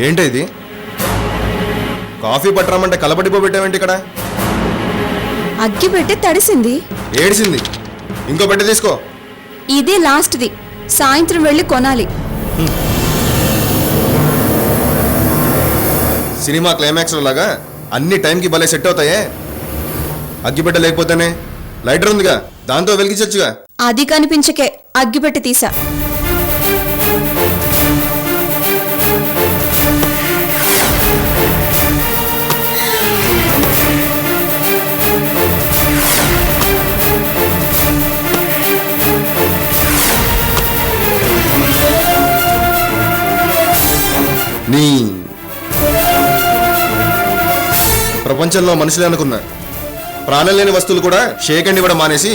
ఏంటి ఇది? కాఫీ పట్టరామంటే కలపడిపోబెట్టావేంటి ఇక్కడ? అగ్గి పెట్టి తడిసింది. ఏడిసింది. ఇంకో పెట్టె తీసుకో. ఇదే లాస్ట్ది. సాయంత్రం వెళ్ళి కొనాలి. సినిమా క్లైమాక్స్ లాగా అన్ని టైంకి భలే సెట్ అవుతాయే. అగ్గిపెట్ట లేకపోతేనే లైటర్ ఉందిగా, దాంతో వెలిగించొచ్చుగా. అది కనిపించకే అగ్గిపెట్టి తీసా. నీ ప్రపంచంలో మనుషులే అనుకున్నా ప్రాణం లేని వస్తువులు కూడా షేక్ అండ్ ఇవ్వడం మానేసి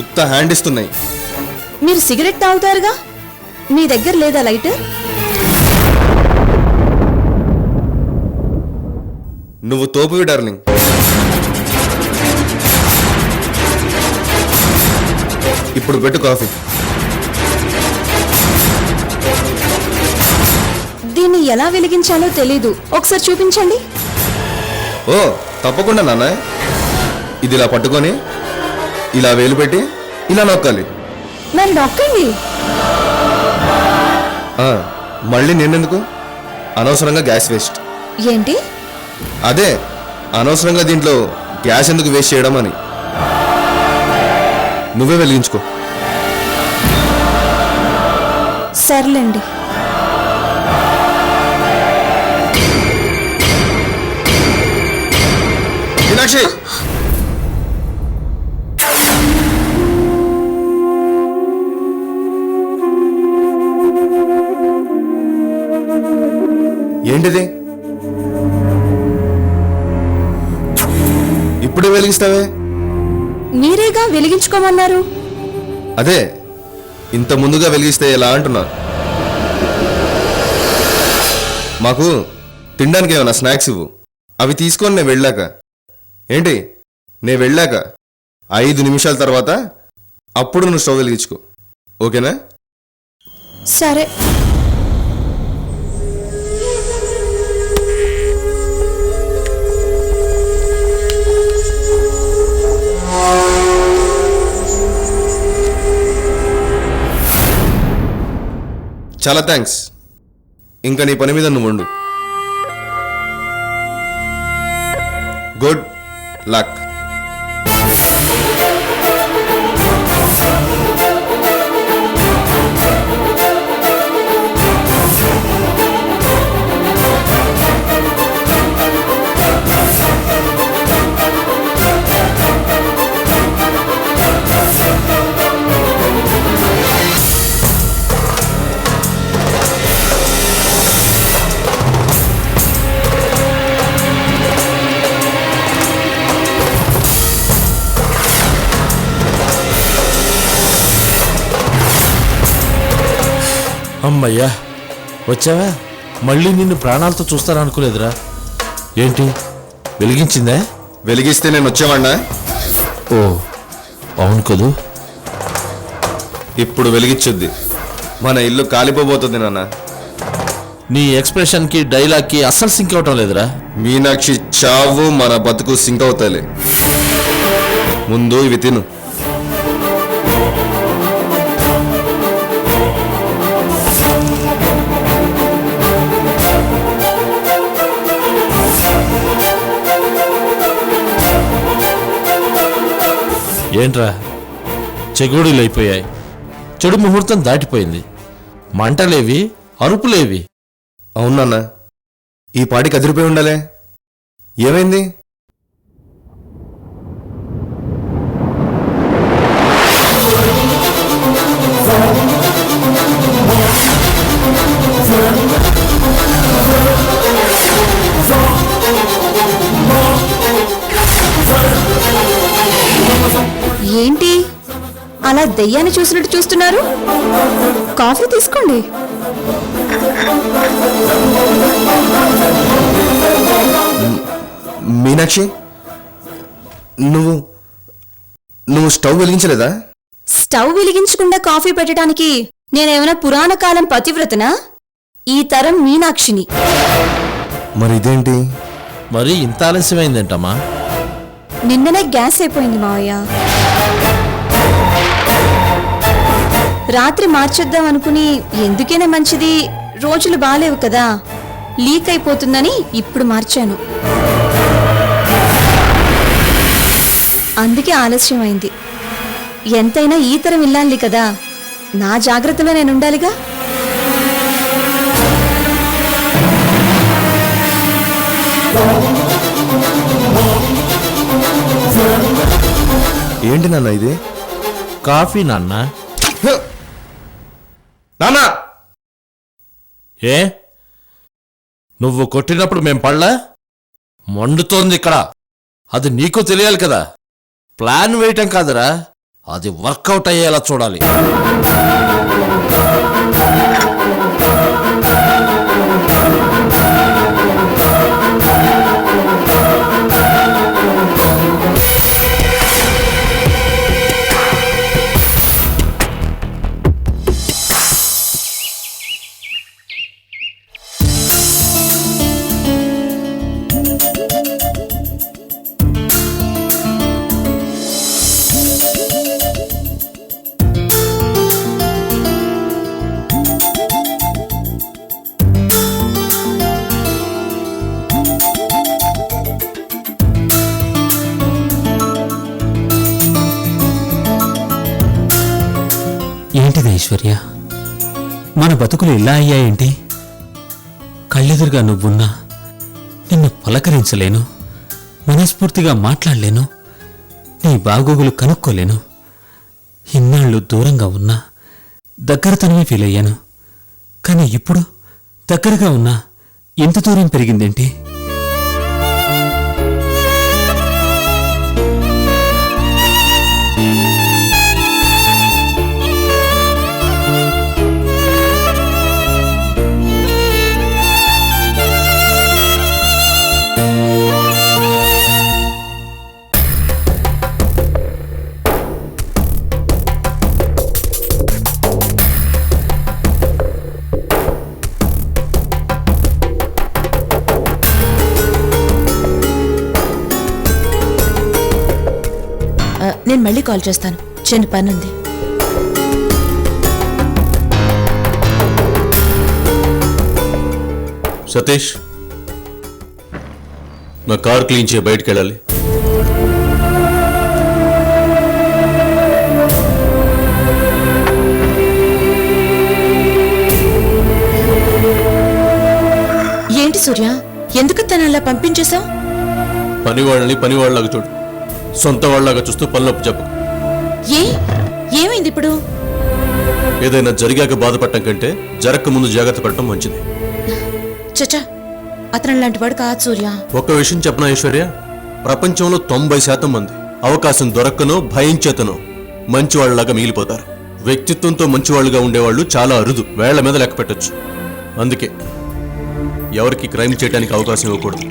ఉత్త హ్యాండ్ ఇస్తున్నాయి. మీరు సిగరెట్ తాగుతారుగా, మీ దగ్గర లేదా లైటర్? నువ్వు తోపువి డార్లింగ్. ఇప్పుడు పెట్టు కాఫీ. దీన్ని ఎలా వెలిగించాలో తెలీదు, ఒకసారి చూపించండి. ఓ తప్పకుండా నాన్న. ఇది ఇలా పట్టుకొని ఇలా వేలు పెట్టి ఇలా నొక్కాలి. మరి నొక్కండి. మళ్ళీ నేనెందుకు? అనవసరంగా గ్యాస్ వేస్ట్. ఏంటి? అదే అనవసరంగా దీంట్లో గ్యాస్ ఎందుకు వేస్ట్ చేయడం అని. నువ్వే వెలిగించుకో. సర్లేండి. మీనాక్షి, ఏంటిది? ఇప్పుడే వెలిగిస్తావే? మీరేగా వెలిగించుకోమన్నారు. అదే ఇంత ముందుగా వెలిగిస్తే ఎలా అంటున్నా. మాకు తినడానికి ఏమన్నా స్నాక్స్ ఇవ్వు. అవి తీసుకొని నేను వెళ్ళాక. ఏంటి? నేను వెళ్ళాక 5 నిమిషాల తర్వాత అప్పుడు నువ్వు స్టవ్ వెలిగించుకో. ఓకేనా? సరే. చాలా థ్యాంక్స్. ఇంకా నీ పని మీద నువ్వు ఉండు. Good luck. అమ్మయ్యా, వచ్చావా? మళ్ళీ నిన్ను ప్రాణాలతో చూస్తాననుకోలేదురా. ఏంటి వెలిగించిందా? వెలిగిస్తే నేను వచ్చేవాడినా? ఓ అవును కదూ. ఇప్పుడు వెలిగించుద్ది. మన ఇల్లు కాలిపోబోతుంది నాన్న. నీ ఎక్స్ప్రెషన్కి డైలాగ్కి అస్సలు సింక్ అవటం లేదురా. మీనాక్షి చావు మన బతుకు సింక్ అవుతాయి. ముందు ఇవి తిను. ఏంట్రా చెగుడులు అయిపోయాయి. చెడు ముహూర్తం దాటిపోయింది. మంటలేవి, అరుపులేవి. అవునన్నా, ఈ పాటికి అదిరిపోయి ఉండాలే. ఏమైంది? ఏంటి అలా దెయ్యాన్ని చూసినట్టు చూస్తున్నారు? కాఫీ తీసుకోండి. మీనాక్షి, నువ్వు స్టవ్ వెలిగించలేదా? స్టవ్ వెలిగించకుండా కాఫీ పెట్టడానికి నేనేమైనా పురాణ కాలం పతివ్రతనా? ఈ తరం మీనాక్షిని. మరి ఇదేంటి? మరి ఇంత ఆలస్యమైందేంటమ్మా? నిన్ననే గ్యాస్ అయిపోయింది మావయ్య. రాత్రి మార్చేద్దాం అనుకుని ఎందుకైనా మంచిది, రోజులు బాలేవు కదా, లీక్ అయిపోతుందని ఇప్పుడు మార్చాను. అందుకే ఆలస్యమైంది. ఎంతైనా ఈ తరం ఇల్లాలి కదా, నా జాగ్రత్తలో నేను ఉండాలిగా. ఏంటి నాన్న ఇది? కాఫీ నాన్న. నానా, ఏ నువ్వు కొట్టినప్పుడు మేం పడలా? మండుతోంది ఇక్కడ. అది నీకు తెలియాలి కదా. ప్లాన్ వేయటం కాదురా, అది వర్కౌట్ అయ్యేలా చూడాలి. ఏంటిది ఐశ్వర్య, మన బతుకులు ఇలా అయ్యాయేంటి? కళ్ళెదురుగా నువ్వున్నా నిన్ను పలకరించలేను, మనస్ఫూర్తిగా మాట్లాడలేను, నీ బాగోగులు కనుక్కోలేను. ఇన్నాళ్ళు దూరంగా ఉన్నా దగ్గరతనమే ఫీల్ అయ్యాను. కానీ ఇప్పుడు దగ్గరగా ఉన్నా ఎంత దూరం పెరిగిందేంటి? నేను మళ్ళీ కాల్ చేస్తాను, చిన్న పనుంది. సతీష్, నా కార్ క్లీన్ చేయి, బయటికి వెళ్ళాలి. ఏంటి సూర్య, ఎందుకు తను అలా పంపించేశావు? పనివాళ్ళని పనివాళ్ళలాగా చూడు, సొంత వాళ్ళలాగా చూస్తూ పనులప్పు చెప్పు. ఏమైంది ఇప్పుడు? ఏదైనా జరిగాక బాధపడటం కంటే జరగక ముందు జాగ్రత్త పడటం మంచిది. చచ్చా, అతను లాంటి వాడు కాదు సూర్య. ఒక్క విషయం చెప్పనా ఐశ్వర్య, ప్రపంచంలో 90% మంది అవకాశం దొరక్కనో భయం చేతనో మంచివాళ్ళలాగా మిగిలిపోతారు. వ్యక్తిత్వంతో మంచివాళ్ళుగా ఉండేవాళ్ళు చాలా అరుదు, వేళ్ల మీద లెక్క పెట్టొచ్చు. అందుకే ఎవరికి క్రైమ్ చేయడానికి అవకాశం ఇవ్వకూడదు.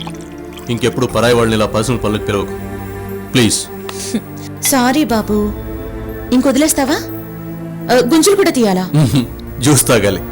ఇంకెప్పుడు పరాయి వాళ్ళని ఇలా పర్సనల్ పనులకు పిలవకు ప్లీజ్. సారీ బాబు, ఇంకొదిలేస్తావా? గుంజులు కూడా తీయాలా? జ్యూస్ తాగాలి.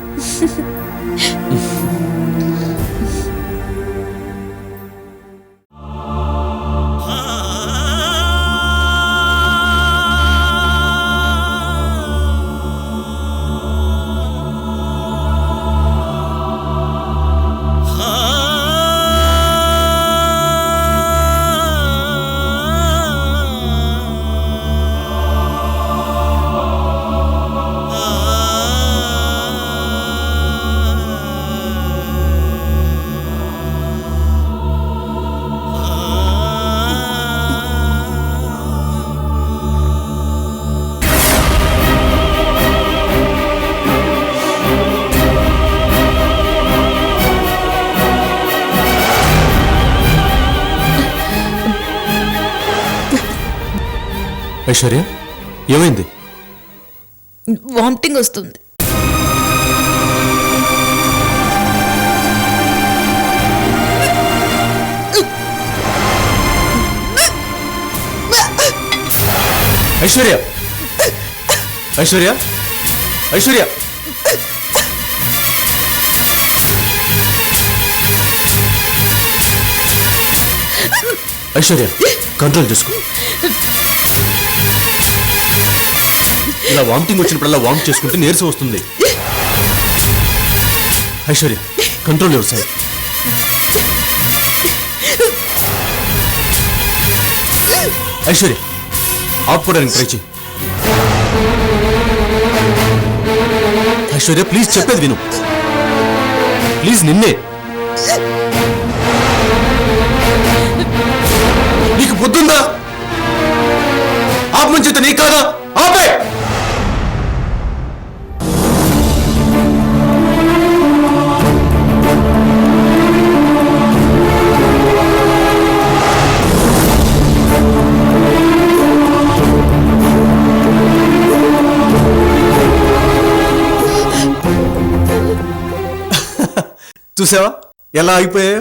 ఐశ్వర్య, ఏమైంది? వామిటింగ్ వస్తుంది. ఐశ్వర్య, ఐశ్వర్య, ఐశ్వర్య, ఐశ్వర్య కంట్రోల్ చేసుకో. ఇలా వామిటింగ్ వచ్చినప్పుడల్లా వామిట్ చేసుకుంటే నీరసం వస్తుంది. Aishwarya control yourself. Aishwarya ఆపుకోవడానికి ట్రై చేయి. ఐశ్వర్య ప్లీజ్ చెప్పేది విను. ప్లీజ్ నిన్నే. నీకు పొద్దుందా? ఆపమని చెప్తే నీకు కాదా? ఆపే. చూసావా ఎలా అయిపోయాయో?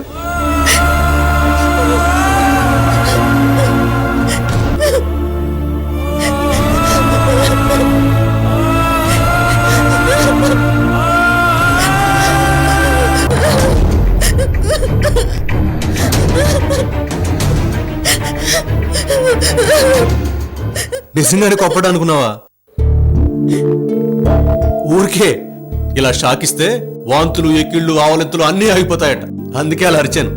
నిజంగానే కొప్పడం అనుకున్నావా? ఊరికే ఇలా షాకిస్తే వాంతులు ఎక్కిళ్ళు ఆవలింతులు అన్నీ అయిపోతాయట. అందుకే అలా అరిచాను.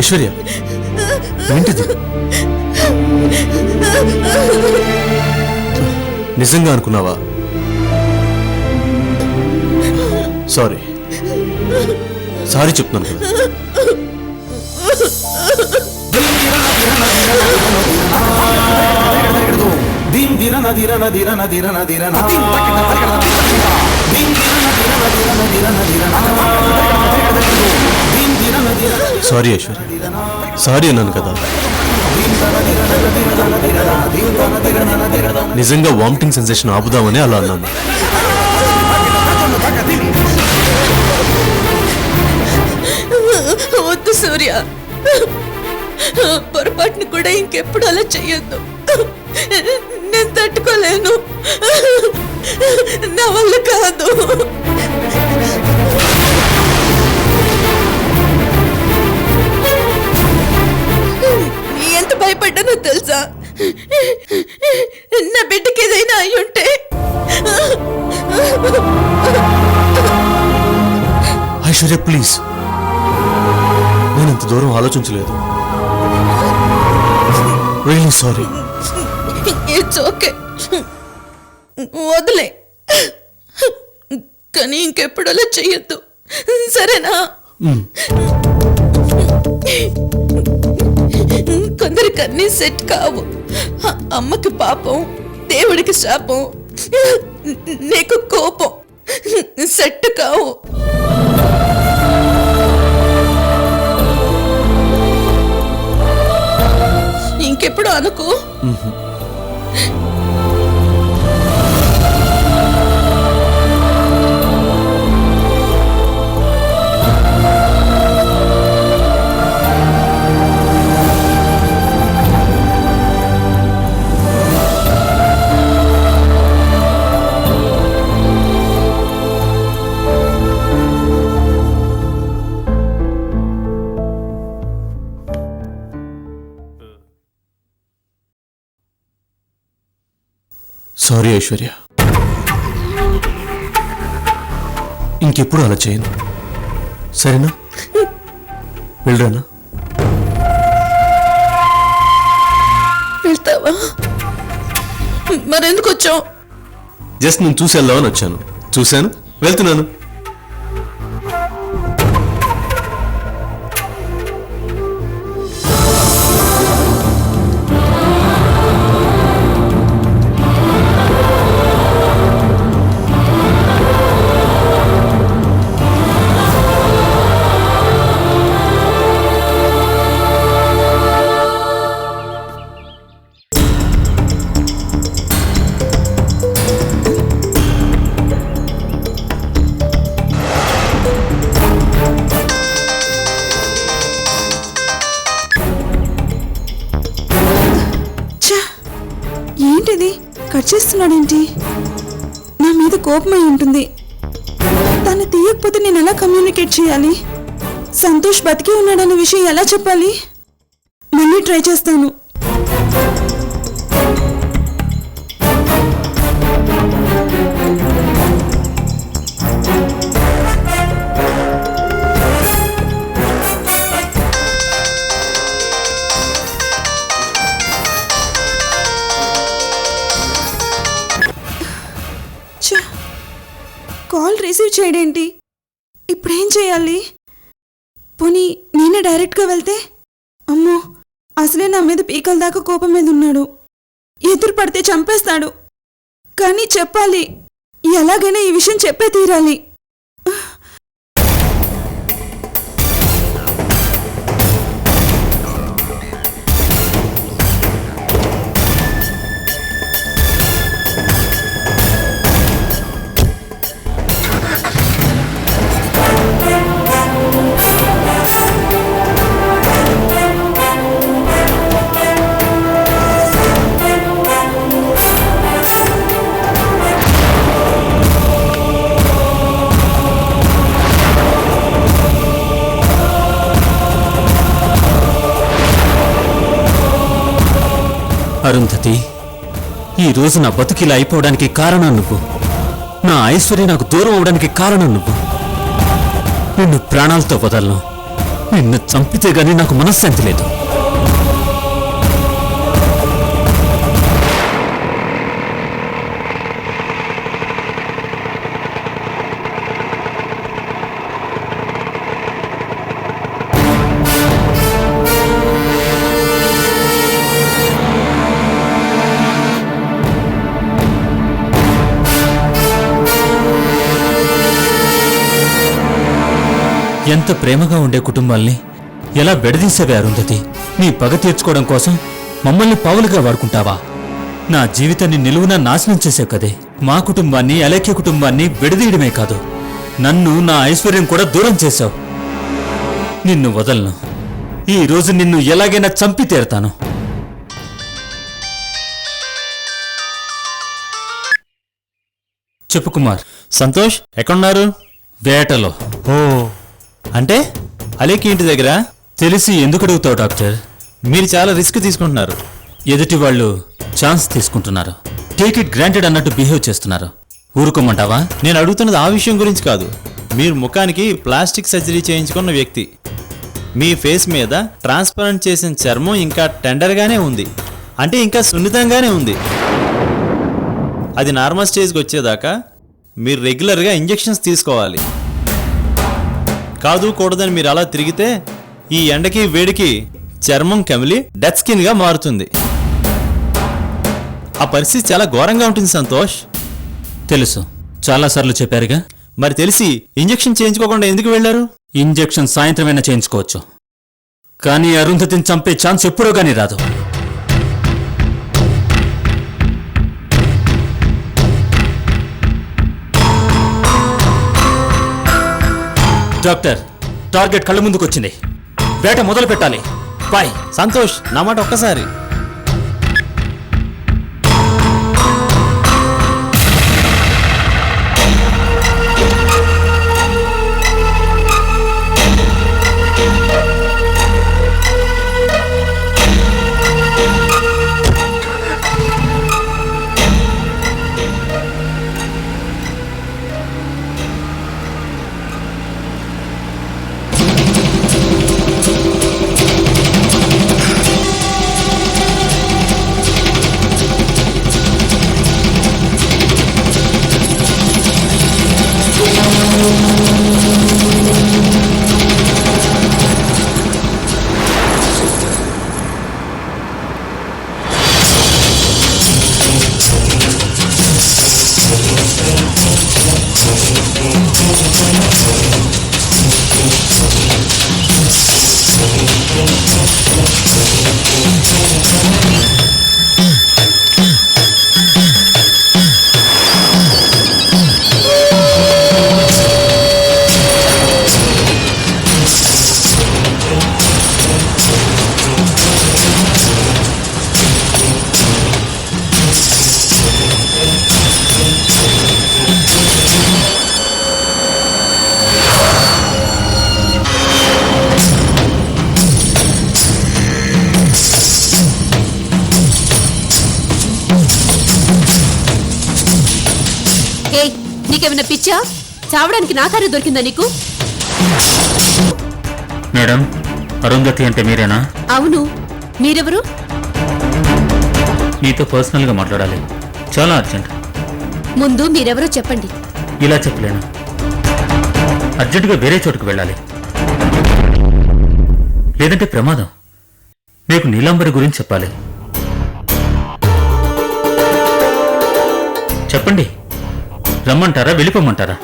ఐశ్వర్య ఏంటిది? నిజంగా అనుకున్నావా? సారీ చెప్తున్నాను కదా. సారీ ఐశ్వర్య, సారీ అన్నాను కదా. నిజంగా వామిటింగ్ సెన్సేషన్ ఆపుదామని అలా అన్నాను. వద్దు సూర్య, పొరపాటును కూడా ఇంకెప్పుడు అలా చెయ్యొద్దు. నేను తట్టుకోలేను, నా వల్ల కాదు. ఎంత భయపడ్డానో తెలుసా? నా బిడ్డకి ఏదైనా అయి ఉంటే. ఐశ్వర్య ప్లీజ్, నేను ఇంత దూరం ఆలోచించలేదు. Really sorry. ఇట్స్ ఓకే, వదిలే. కానీ ఇంకెప్పుడు అలా చెయ్యొద్దు, సరేనా? కొందరికి అన్నీ సెట్ కావు. అమ్మకి పాపం, దేవుడికి శాపం, నీకు కోపం సెట్ కావు. ఇంకెప్పుడు అనుకో. సారీ ఐశ్వర్య, ఇంకెప్పుడు అలా చేయను, సరేనా? వెళ్ళరానా? వెళ్తావా? మరెందుకు వచ్చావు? జస్ట్ నేను చూసి వెళ్దామని వచ్చాను. చూశాను, వెళ్తున్నాను. అరిచేస్తున్నాడేంటి? నా మీద కోపమై ఉంటుంది. తను తీయకపోతే నేను ఎలా కమ్యూనికేట్ చేయాలి? సంతోష్ బతికి ఉన్నాడన్న విషయం ఎలా చెప్పాలి? మళ్ళీ ట్రై చేస్తాను. కాల్ రిసీవ్ చేయడేంటి? ఇప్పుడేం చేయాలి? పోనీ నేనే డైరెక్ట్గా వెళ్తే? అమ్మో, అసలే నా మీద పీకల దాకా కోపం మీద ఉన్నాడు. ఎదురు పడితే చంపేస్తాడు. కానీ చెప్పాలి, ఎలాగైనా ఈ విషయం చెప్పే తీరాలి. అరుంధతి, ఈ రోజు నా బతుకిలా అయిపోవడానికి కారణం నువ్వు. నా ఐశ్వర్య నాకు దూరం అవడానికి కారణం నువ్వు. నిన్ను ప్రాణాలతో వదలను. నిన్ను చంపితే గానీ నాకు మనశ్శాంతి లేదు. ఎంత ప్రేమగా ఉండే కుటుంబాల్ని ఎలా విడదీసేవే అరుంధతి? నీ పగ తీర్చుకోవడం కోసం మమ్మల్ని పావులుగా వాడుకుంటావా? నా జీవితాన్ని నిలువునా నాశనం చేసావు కదే. మా కుటుంబాన్ని, అలేఖ్య కుటుంబాన్ని విడదీయడమే కాదు, నన్ను, నా ఐశ్వర్యం కూడా దూరం చేశావు. నిన్ను వదలను. ఈ రోజు నిన్ను ఎలాగైనా చంపి తీరతాను. చెప్పు కుమార్. సంతోష్ ఎక్కడున్నారు? వేటలో. ఓ, అంటే అలేకి ఇంటి దగ్గర? తెలిసి ఎందుకు అడుగుతావు డాక్టర్? మీరు చాలా రిస్క్ తీసుకుంటున్నారు. ఎదుటి వాళ్ళు ఛాన్స్ తీసుకుంటున్నారు. టేక్ ఇట్ గ్రాంటెడ్ అన్నట్టు బిహేవ్ చేస్తున్నారు. ఊరుకోమంటావా? నేను అడుగుతున్నది ఆ విషయం గురించి కాదు. మీరు ముఖానికి ప్లాస్టిక్ సర్జరీ చేయించుకున్న వ్యక్తి. మీ ఫేస్ మీద ట్రాన్స్పరెంట్ చేసిన చర్మం ఇంకా టెండర్గానే ఉంది, అంటే ఇంకా సున్నితంగానే ఉంది. అది నార్మల్ స్టేజ్కి వచ్చేదాకా మీరు రెగ్యులర్గా ఇంజెక్షన్స్ తీసుకోవాలి. కాదు కూడదని మీరు అలా తిరిగితే ఈ ఎండకి వేడికి చర్మం కమిలి డెత్ స్కిన్గా మారుతుంది. ఆ పరిస్థితి చాలా ఘోరంగా ఉంటుంది సంతోష్. తెలుసు, చాలాసార్లు చెప్పారుగా. మరి తెలిసి ఇంజెక్షన్ చేయించుకోకుండా ఎందుకు వెళ్లారు? ఇంజెక్షన్ సాయంత్రమైనా చేయించుకోవచ్చు, కానీ అరుంధతిని చంపే ఛాన్స్ ఎప్పుడో గానీ రాదు. డాక్టర్, టార్గెట్ కళ్ళ ముందుకు వచ్చింది. వేట మొదలు పెట్టాలి. బాయ్. సంతోష్, నా మాట ఒక్కసారి. నీకేమైనా పిచ్చా? చావడానికి నా కారు దొరికిందా నీకు? మేడం, అరుంధతి అంటే మీరేనా? అవును, మీరెవరు? మీతో పర్సనల్గా మాట్లాడాలి, చాలా అర్జెంట్. ముందు మీరెవరో చెప్పండి. ఇలా చెప్పలేను, అర్జెంటుగా వేరే చోటుకు వెళ్ళాలి, లేదంటే ప్రమాదం. మీకు నీలాంబరి గురించి చెప్పాలి. చెప్పండి, రమ్మంటారా వెళ్ళిపోమంటారా?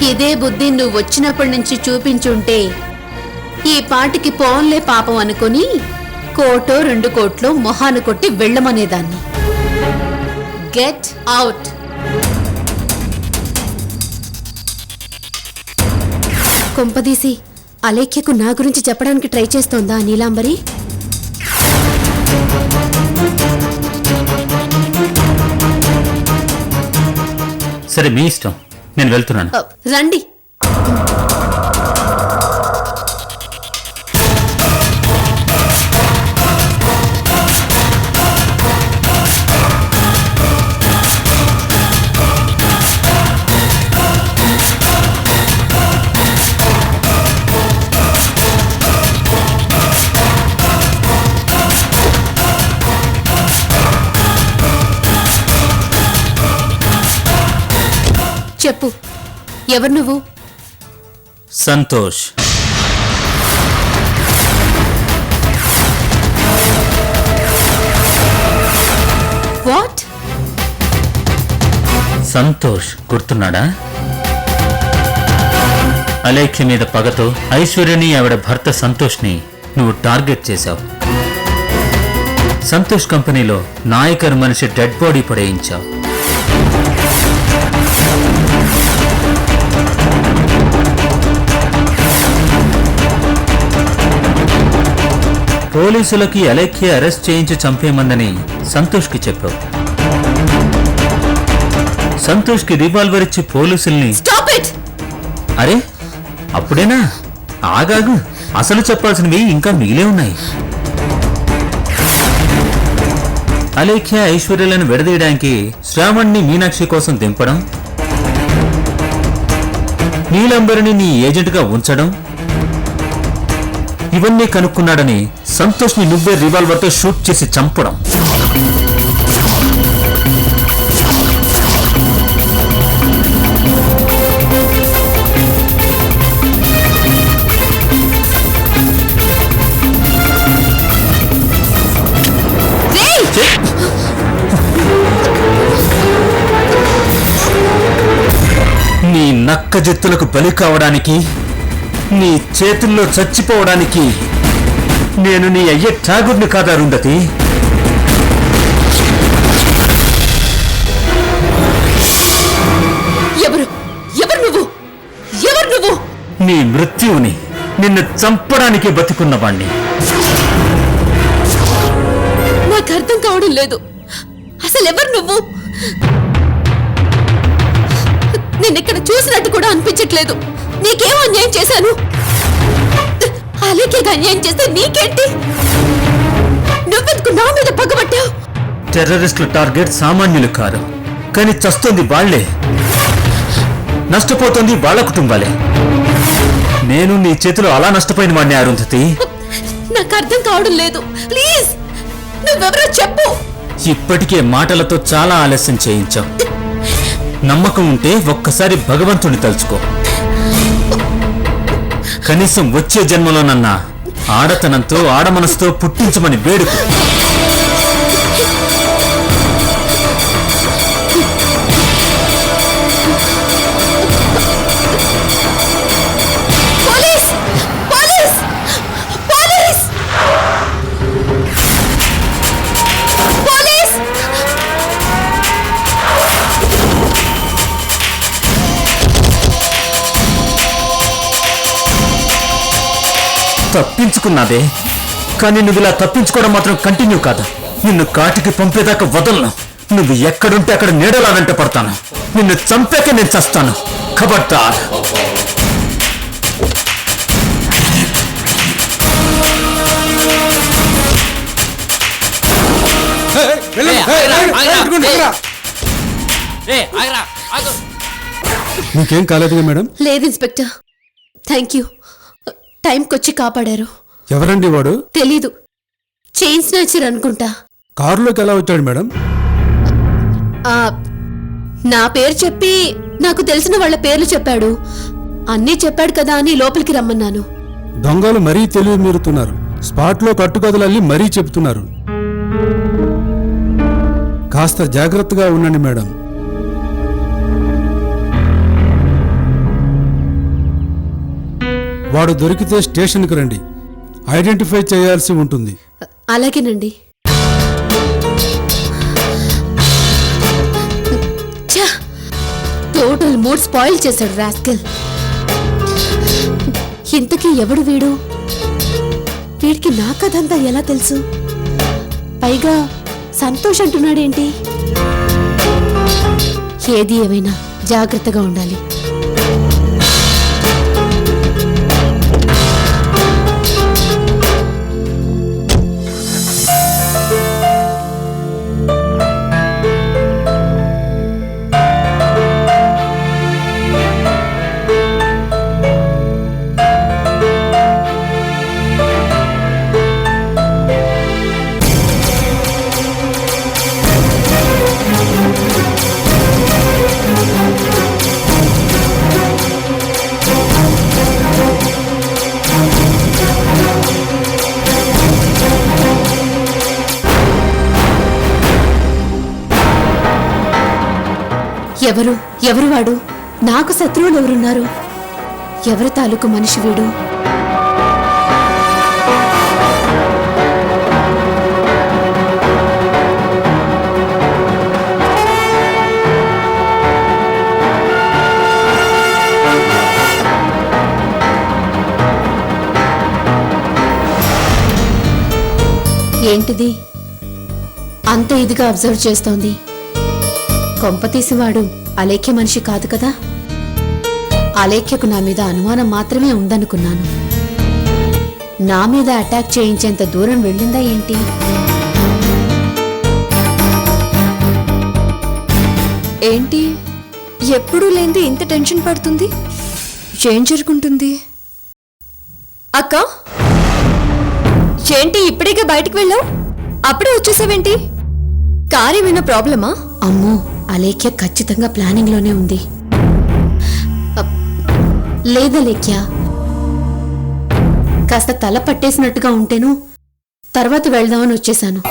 ఇదే బుద్ధి నువ్వు వచ్చినప్పటి నుంచి చూపించుంటే ఈ పాటికి పోన్లే పాపం అనుకుని 1 2 కోట్లు మొహాను కొట్టి వెళ్ళమనేదాన్ని. Get out. కొంపదీసి అలేఖ్యకు నా గురించి చెప్పడానికి ట్రై చేస్తోందా నీలాంబరి? సరే, మీ ఇష్టం, నేను వెళ్తున్నాను. రండి. చెప్పు, ఎవరు నువ్వు? సంతోష్. వాట్? సంతోష్ గుర్తున్నాడా? అలేఖ్య మీద పగతో ఐశ్వర్యని ఆవిడ భర్త సంతోష్ని నువ్వు టార్గెట్ చేశావు. సంతోష్ కంపెనీలో నాయకర్ మనిషి డెడ్ బాడీ పడేయించావు. పోలీసులకి అలేఖ్య అరెస్ట్ చేయించి చంపేయమందని సంతోష్కి చెప్పావు. సంతోష్కి రివాల్వర్ ఇచ్చి పోలీసుల్ని... స్టాప్ ఇట్! అరే, అప్పుడేనా? ఆగాగు, అసలు చెప్పాల్సినవి ఇంకా మిగిలే ఉన్నాయి. అలేఖ్య ఐశ్వర్యలను విడదీయడానికి శ్రావణ్ణి మీనాక్షి కోసం దింపడం, నీలంబరిని నీ ఏజెంట్గా ఉంచడం, ఇవన్నీ కనుక్కున్నాడని సంతోష్ని నువ్వే రివాల్వర్తో షూట్ చేసి చంపడం. నీ నక్క జెత్తులకు బలి కావడానికి, నీ చేతుల్లో చచ్చిపోవడానికి నేను నీ అయ్యే ఠాగూర్ని కాదా అరుంధతి? ఎవరు ఎవరు నువ్వు? ఎవరు నువ్వు? నీ మృత్యువుని, నిన్ను చంపడానికి బతికున్నవాణ్ణి. నాకు అర్థం కావడం లేదు. అసలు ఎవరు నువ్వు? నిన్నెక్కడ చూసినట్టు కూడా అనిపించట్లేదు. నీకేం అన్యాయం చేశాను? అలేఖ్యగా అన్యాయం చేస్తే నీకేంటి? నువ్వెందుకు నా మీద పగబట్టావు? టెర్రరిస్టుల టార్గెట్ సామాన్యులు కారు, కానీ చస్తుంది వాళ్లే, నష్టపోతుంది వాళ్ళ కుటుంబాలే. నేను నీ చేతిలో అలా నష్టపోయిన వాడిని అరుంధతి. నాకు అర్థం కావడం లేదు. ప్లీజ్, నువ్వెవరో చెప్పు. ఇప్పటికే మాటలతో చాలా ఆలస్యం చేయించావు. నమ్మకం ఉంటే ఒక్కసారి భగవంతుని తలుచుకో. కనీసం వచ్చే జన్మలోనన్నా ఆడతనంతో ఆడమనసుతో పుట్టించమని వేడుకు. పోలీస్! పోలీస్! పోలీస్! పోలీస్! తప్పించుకున్నాదే, కానీ నువ్వు ఇలా తప్పించుకోవడం మాత్రం కంటిన్యూ కాదు. నిన్ను కాటికి పంపేదాకా వదలను. నువ్వు ఎక్కడుంటే అక్కడ నీడలా వెంట పడతాను. నిన్ను చంపాక నేను చస్తాను. ఖబర్దార్. మీకేం కాలేదుగా మేడం? లేదు ఇన్స్పెక్టర్, థ్యాంక్ యూ. టైంకొచ్చి కాపాడారు. ఎవరండి వాడు? తెలీదు, చైన్ స్నాచర్ అనుకుంటా. కారులోకి ఎలా వచ్చాడు మేడం? ఆ, నా పేరు చెప్పి నాకు తెలిసిన వాళ్ళ పేర్లు చెప్పాడు. అన్నీ చెప్పాడు కదా అని లోపలికి రమ్మన్నాను. దొంగలు మరీ తెలివి మీరుతున్నారు. స్పాట్లో కట్టుకథలల్లి మరీ చెప్తున్నారు. కాస్త జాగ్రత్తగా ఉండండి మేడం. వాడు దొరికితే స్టేషన్కి రండి. ఐడెంటిఫై చేయాల్సి ఉంటుంది. అలాగేనండి. ఛా! టోటల్ మూడ్ స్పాయిల్ చేశాడు రాస్కెల్. ఇంతకీ ఎవడు వీడు? వీడికి నా కథంతా ఎలా తెలుసు? పైగా సంతోష్ అంటున్నాడేంటి? ఏది ఏమైనా జాగ్రత్తగా ఉండాలి. ఎవరు వాడు? నాకు శత్రువులు ఎవరున్నారు? ఎవరి తాలూకు మనిషి వీడు? ఏంటిది అంత ఇదిగా అబ్జర్వ్ చేస్తోంది? కొంపతీసివాడు అలేఖ్య మనిషి కాదు కదా? అలేఖ్యకు నా మీద అనుమానం మాత్రమే ఉందనుకున్నాను. నా మీద అటాక్ చేయించేంత దూరం వెళ్ళిందా ఏంటి? ఏంటి ఎప్పుడూ లేనిది ఇంత టెన్షన్ పడుతుంది? ఏం జరుగుతుంది? అక్క, ఏంటి ఇప్పుడేగా బయటికి వెళ్ళావు? అప్పుడే వచ్చేసావేంటి? కార్ ఏమైనా ప్రాబ్లమా? అమ్మో, అలేఖ్య ఖచ్చితంగా ప్లానింగ్ లోనే ఉంది. లేదలేఖ్య, కాస్త తల పట్టేసినట్టుగా ఉంటేను తర్వాత వెళ్దామని వచ్చేశాను.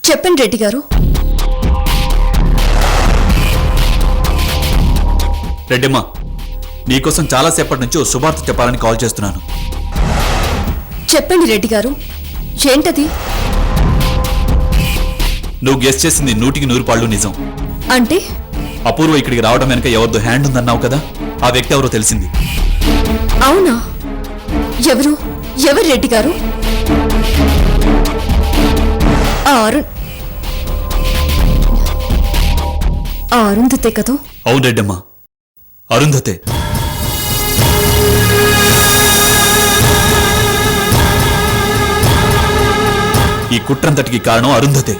చెప్పండి రెడ్డి గారు. రెడ్డిమ్మ, నీకోసం చాలాసేపటి నుంచి ఓ శుభార్త చెప్పాలని కాల్ చేస్తున్నాను. చెప్పండి రెడ్డి గారు, ఏంటది? నువ్వు గెస్ చేసింది 100% నిజం. అంటే? అపూర్వ ఇక్కడికి రావడం వెనక ఎవరిదో హ్యాండ్ ఉందన్నావు కదా, ఆ వ్యక్తి ఎవరో తెలిసింది. అవునా? ఎవరు రెడ్డి గారు? అరుంధతే కదా? అవును రెడ్డమ్మ, అరుంధతే. ఈ కుట్రంతటికి కారణం అరుంధతే.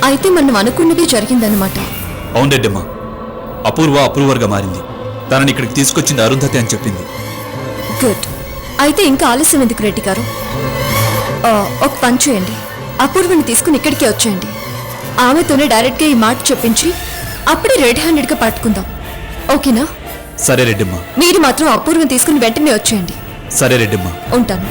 అయితే మనం అనుకున్నదే జరిగిందన్నమాట. అవును రెడ్డమ్మ, అపూర్వ అప్రూవర్గా మారింది. తనని ఇక్కడికి తీసుకొచ్చింది అరుంధతి అని చెప్పింది. గుడ్. అయితే ఇంకా ఆలస్యం ఎందుకు రెడ్డి గారు? ఒక పని చేయండి, అపూర్వని తీసుకుని ఇక్కడికే వచ్చేయండి. ఆమెతోనే డైరెక్ట్గా ఈ మాట చెప్పించి అప్పుడే రెడ్ హ్యాండెడ్గా పట్టుకుందాం. ఓకేనా? సరే రెడ్డిమ్మ. మీరు మాత్రం అపూర్వని తీసుకుని వెంటనే వచ్చేయండి. సరే రెడ్డిమ్మ. ఉంటాను.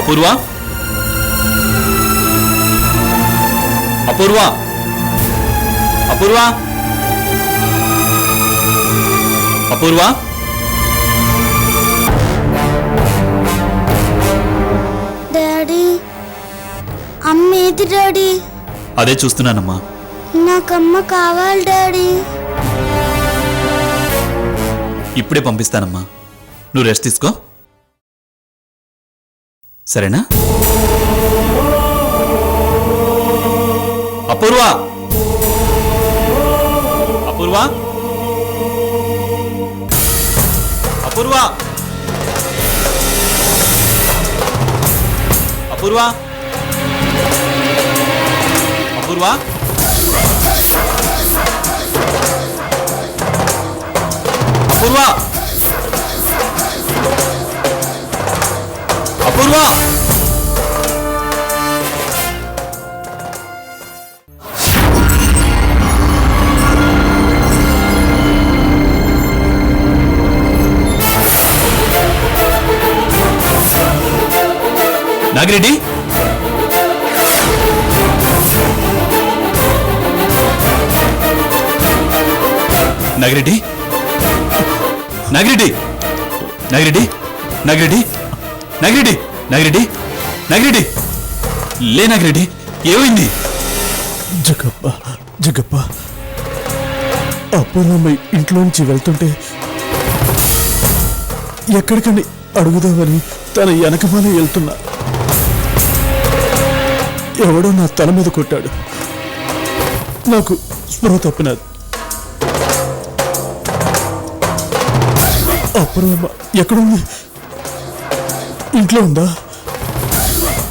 అపూర్వ, అపూర్వ, అపూర్వ, అపూర్వ. డాడీ, అమ్మ ఏది డాడీ? అదే చూస్తున్నానమ్మా. నాకమ్మ కావాలి డాడీ. ఇప్పుడే పంపిస్తానమ్మా. నువ్వు రెస్ట్ తీసుకో, సరేనా? అపూర్వ, అపూర్వ, అపూర్వ, అపూర్వ, అపూర్వ, అపూర్వ, అపూర్వ. నాగిరెడ్డి, నాగిరెడ్డి, నాగిరెడ్డి, నాగిరెడ్డి, నాగిరెడ్డి, నాగిరెడ్డి, నాగిరెడ్డి, నాగిరెడ్డి, లే నాగిరెడ్డి, ఏమైంది? జగప్ప, జగప్ప, అపూర్వమ్మ ఇంట్లోంచి వెళ్తుంటే ఎక్కడికని అడుగుదామని తన వెనకమాలి వెళ్తున్నా. ఎవడో నా తల మీద కొట్టాడు. నాకు స్పృహ తప్పినది. అపూర్వమ్మ ఎక్కడుంది? ఇంట్లో ఉందా?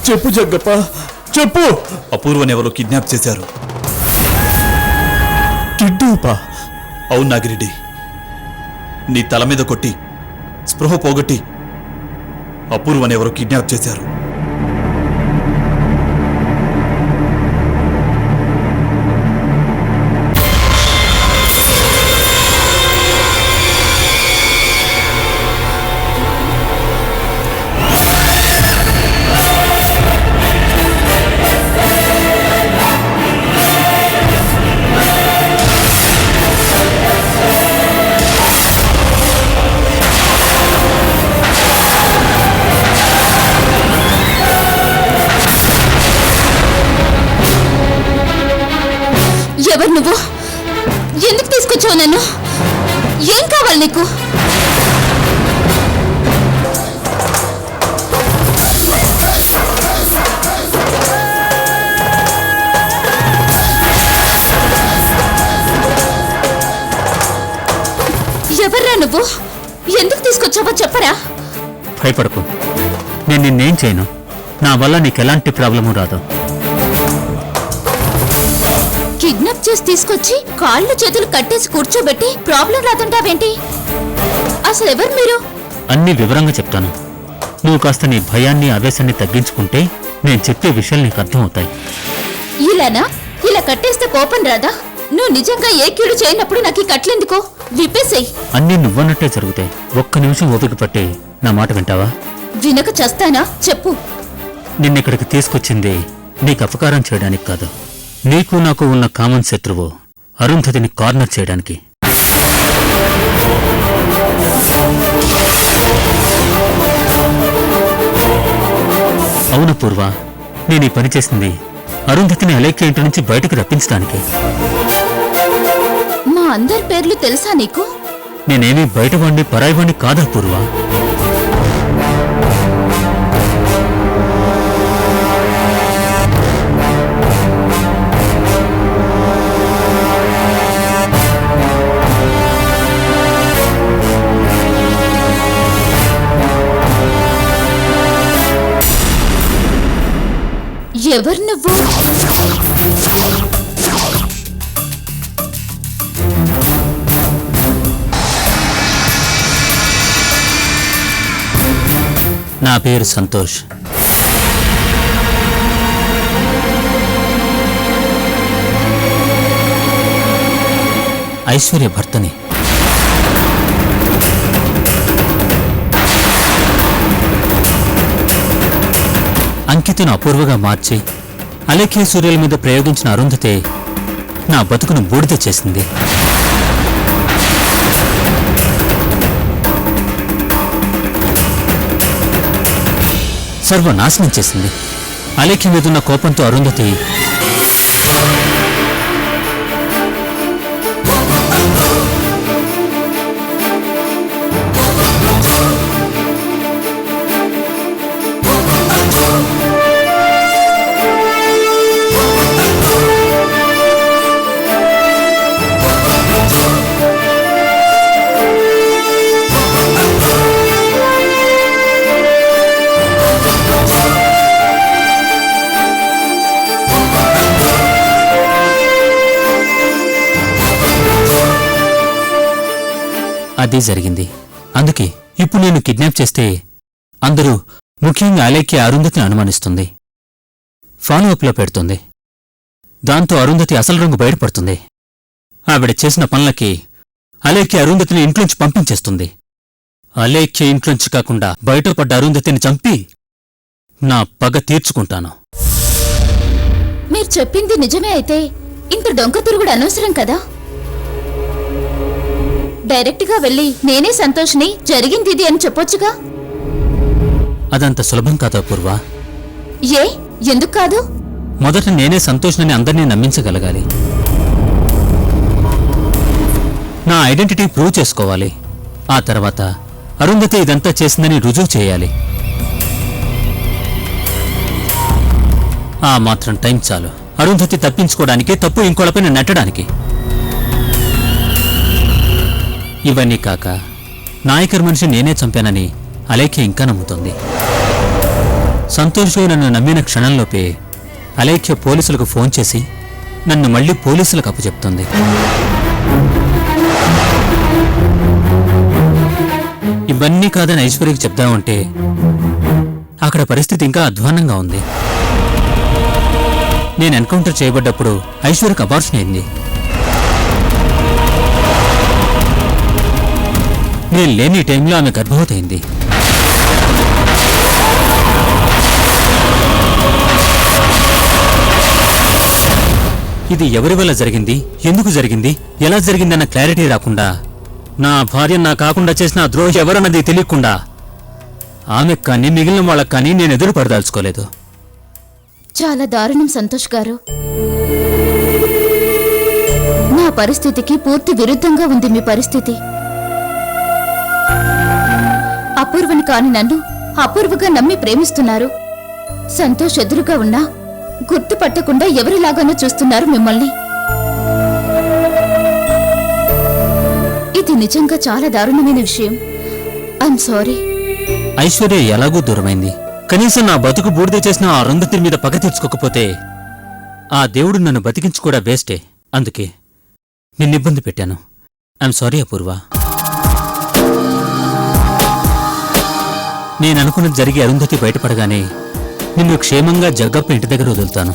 చెప్పు జగ్గప్ప, చెప్పు. అపూర్వని ఎవరో కిడ్నాప్ చేశారు. కిడ్నాపా? అవును నాగిరెడ్డి, నీ తల మీద కొట్టి స్పృహ పోగొట్టి అపూర్వని ఎవరో కిడ్నాప్ చేశారు. ఎవరు నువ్వు? ఎందుకు తీసుకొచ్చావు నన్ను? ఏం కావాలి నీకు? ఎవర్రా నువ్వు? ఎందుకు తీసుకొచ్చావో చెప్పరా? భయపడకు, నేను నిన్నేం చేయను. నా వల్ల నీకు ఎలాంటి ప్రాబ్లము రాదు. కిడ్నాప్ చేసి తీసుకొచ్చి కాళ్ళు చేతులు కట్టేసి కూర్చోబెట్టి ప్రాబ్లం రాదంటావేంటి? అసలు ఎవరు మీరు? అన్ని వివరంగా చెప్తాను. నువ్వు కాస్త నీ భయాన్ని ఆవేశాన్ని తగ్గించుకుంటే నేను చెప్పే విషయాలు నీకు అర్థమవుతాయి. ఇలానా? ఇలా కట్టేస్తే కోపం రాదా? నువ్వు నిజంగా ఏ కీడు చేయనప్పుడు నాకు ఈ కట్లెందుకో? విప్పేసేయ్. అన్నీ నువ్వన్నట్టే జరుగుతాయి. ఒక్క నిమిషం ఓపిక పట్టి నా మాట వింటావా? వినక చస్తానా? చెప్పు. నిన్నెక్కడికి తీసుకొచ్చింది నీకు అపకారం చేయడానికి కాదు. నీకు నాకు ఉన్న కామన్ శత్రువు అరుంధతిని కార్నర్ చేయడానికి. అవును పూర్వ, నేను ఈ పని చేసింది అరుంధతిని అలేఖ్య ఇంటి నుంచి బయటకు రప్పించడానికి. మా అందరి పేర్లు తెలుసా నీకు? నేనేమీ బయటవాణ్ణి పరాయివాణ్ణి కాదా పూర్వ? ఎవరు నువ్వు? నా పేరు సంతోష్. ఐశ్వర్య భర్తని. అంకితను అపూర్వగా మార్చి అలేఖ్య సూర్యుల మీద ప్రయోగించిన అరుంధతే నా బతుకును బూడిద చేసింది. సర్వనాశనం చేసింది. అలేఖ్య మీదున్న కోపంతో అరుంధతి అది జరిగింది. అందుకే ఇప్పుడు నేను కిడ్నాప్ చేస్తే అందరూ, ముఖ్యంగా అలేఖ్య అరుంధతిని అనుమానిస్తుంది, ఫాలో అప్లో పెడుతుంది. దాంతో అరుంధతి అసలు రంగు బయటపడుతుంది. ఆవిడ చేసిన పనులకి అలేఖ్య అరుంధతిని ఇంట్లోంచి పంపించేస్తుంది. అలేఖ్య ఇంట్లోంచి కాకుండా బయటపడ్డ అరుంధతిని చంపి నా పగ తీర్చుకుంటాను. మీరు చెప్పింది నిజమే అయితే ఇంత డొంక తిరుగుడు అనవసరం కదా? డైరెక్ట్ గా వెళ్ళి నేనే సంతోష్ని జరిగింది ఇది అని చెప్పొచ్చుగా. అదంత సులభం కాదా పూర్వ? ఏ ఎందుకు కాదు? మొదట నేనే సంతోష్ని అందరినీ నమ్మించగలగాలి. నా ఐడెంటిటీ ప్రూవ్ చేసుకోవాలి. ఆ తర్వాత అరుంధతి ఇదంతా చేసిందని రుజువు చేయాలి. ఆ మాత్రం టైం చాలు అరుంధతి తప్పించుకోవడానికి, తప్పు ఇంకోళ్ళపైన నెట్టడానికి. ఇవన్నీ కాక నాయకర్ మనిషి నేనే చంపానని అలేఖ్య ఇంకా నమ్ముతోంది. సంతోష్ నన్ను నమ్మిన క్షణంలోపే అలేఖ్య పోలీసులకు ఫోన్ చేసి నన్ను మళ్లీ పోలీసులకు అప్పచెప్తుంది. ఇవన్నీ కాదని ఐశ్వర్యకి చెప్దామంటే అక్కడ పరిస్థితి ఇంకా అధ్వాన్నంగా ఉంది. నేను ఎన్కౌంటర్ చేయబడ్డప్పుడు ఐశ్వర్యకు అబార్షన్ అయింది. నేను లేని టైంలో ఆమె గర్భవతి అయింది. ఇది ఎవరి వల్ల జరిగింది, ఎందుకు జరిగింది, ఎలా జరిగిందన్న క్లారిటీ రాకుండా, నా భార్య నా కాకుండా చేసిన ద్రోహి ఎవరన్నది తెలియకుండా ఆమెకు కానీ మిగిలిన వాళ్ళకు కానీ నేను ఎదురు పడదాల్చుకోలేదు. చాలా దారుణం సంతోష్ గారు. నా పరిస్థితికి పూర్తి విరుద్ధంగా ఉంది మీ పరిస్థితి. అపూర్వని కాని నన్ను అపూర్వగా నమ్మి ప్రేమిస్తున్నారు. సంతోష్ ఎదురుగా ఉన్నా గుర్తుపట్టకుండా ఎవరిలాగానో చూస్తున్నారు మిమ్మల్ని. ఇది నిజంగా చాలా దారుణమైన విషయం. I'm sorry. ఐశ్వర్య ఎలాగూ దూరమైంది. కనీసం నా బతుకు బూడిద చేసిన ఆ అరుంధతి మీద పగ తీర్చుకోకపోతే ఆ దేవుడు నన్ను బతికించి కూడా వేస్టే. అందుకే నిన్ను ఇబ్బంది పెట్టాను. ఐఎమ్ సారీ అపూర్వ. నేననుకున్నది జరిగి అరుంధతి బయటపడగానే నిన్ను క్షేమంగా జగ్గప్ప ఇంటి దగ్గర వదులుతాను.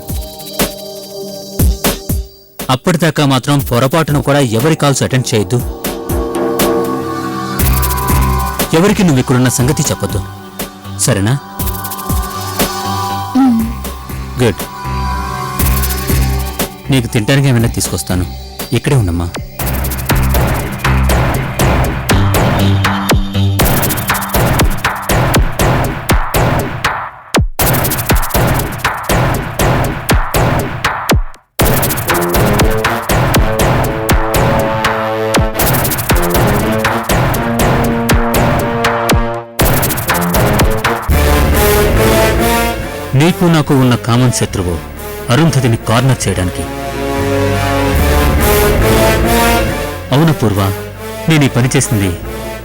అప్పటిదాకా మాత్రం పొరపాటును కూడా ఎవరి కాల్స్ అటెండ్ చేయొద్దు. ఎవరికి నువ్వు ఇక్కడున్న సంగతి చెప్పొద్దు, సరేనా? గుడ్. నీకు తింటానికి ఏమైనా తీసుకొస్తాను. ఇక్కడే ఉండమ్మా. నీకు నాకు ఉన్న కామన్ శత్రువు అరుంధతిని కార్నర్ చేయడానికి. అవును పూర్వ, నేను ఈ పని చేసింది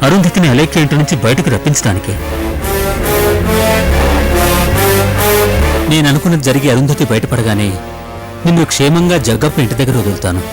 అరుంధతిని అలేఖ్య ఇంటి నుంచి బయటకు రప్పించడానికి. నేను అనుకున్నది జరిగి అరుంధతి బయటపడగానే నిన్ను క్షేమంగా జగ్గప్ప ఇంటి దగ్గర వదులుతాను.